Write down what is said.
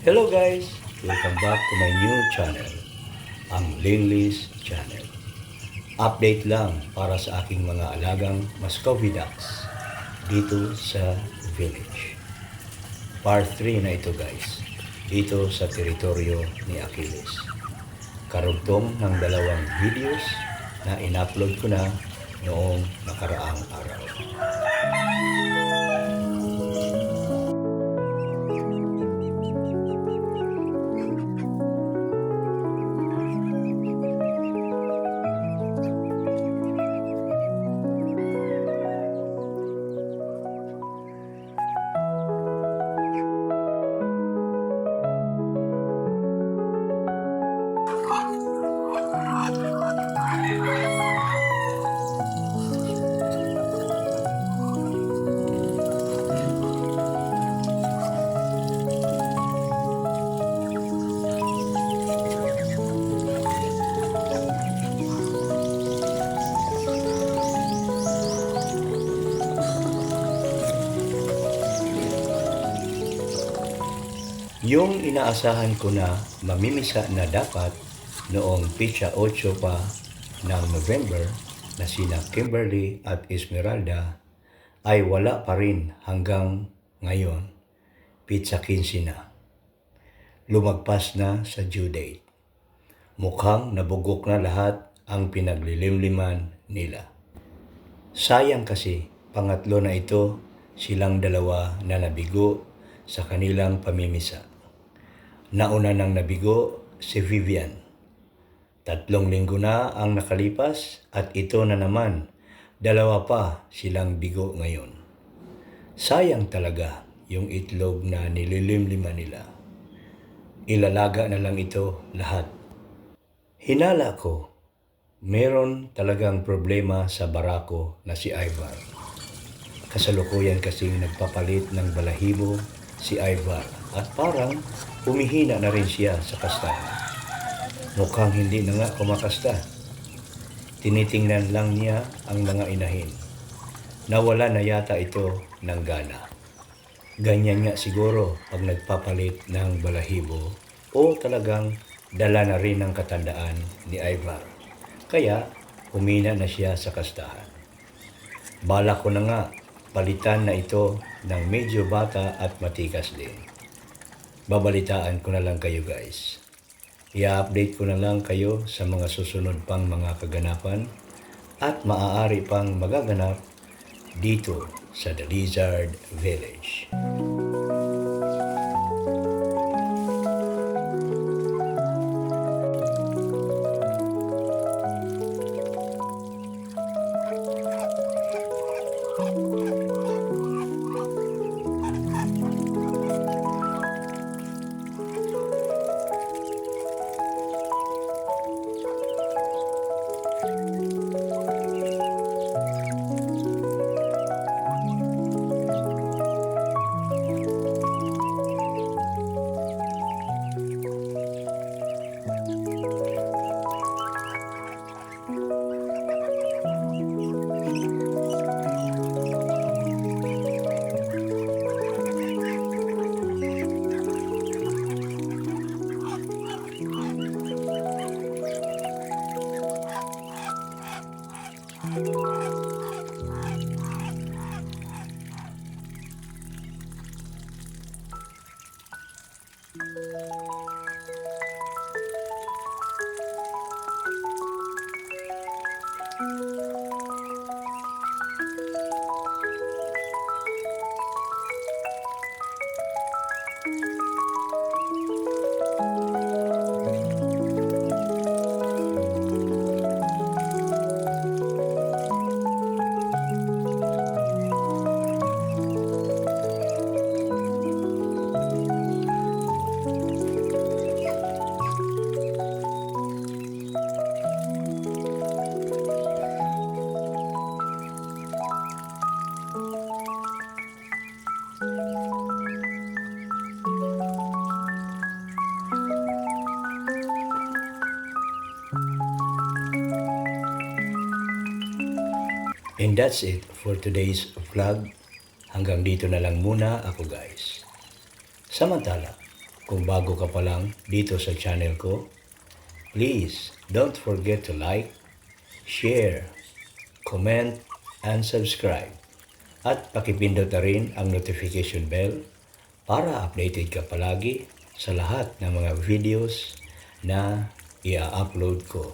Hello guys! Welcome back to my new channel, ang Linglish Channel. Update lang para sa aking mga alagang Muscovy ducks dito sa village. Part 3 na ito guys, dito sa teritoryo ni Achilles. Karugtong ng dalawang videos na in-upload ko na noong nakaraang araw. Yung inaasahan ko na mamimisa na dapat noong pitsa 8 pa ng November na sina Kimberly at Esmeralda ay wala pa rin hanggang ngayon, pitsa 15 na. Lumagpas na sa due date. Mukhang nabugok na lahat ang pinaglilimliman nila. Sayang kasi pangatlo na ito silang dalawa na nabigo sa kanilang pamimisa. Nauna nang nabigo si Vivian. 3 linggo na ang nakalipas at ito na naman, 2 pa silang bigo ngayon. Sayang talaga yung itlog na nililimliman nila. Ilalaga na lang ito lahat. Hinala ko, meron talagang problema sa barako na si Ivar. Kasalukuyan kasing nagpapalit ng balahibo si Ivar at parang humihina na rin siya sa kastahan. Mukhang hindi na nga kumakasta. Tinitingnan lang niya ang mga inahin. Nawala na yata ito ng gana. Ganyan nga siguro pag nagpapalit ng balahibo o talagang dala na rin ng katandaan ni Ivar. Kaya humina na siya sa kastahan. Bala ko na nga palitan na ito ng medyo bata at matikas din. Babalitaan ko na lang kayo guys. I-update ko na lang kayo sa mga susunod pang mga kaganapan at maaari pang magaganap dito sa The Lizard Village. And that's it for today's vlog. Hanggang dito na lang muna ako guys. Samantala, Kung bago ka pa lang dito sa channel ko, please don't forget to like, share, comment, and subscribe. At pakipindot na rin ang notification bell para updated ka palagi sa lahat ng mga videos na i-upload ko.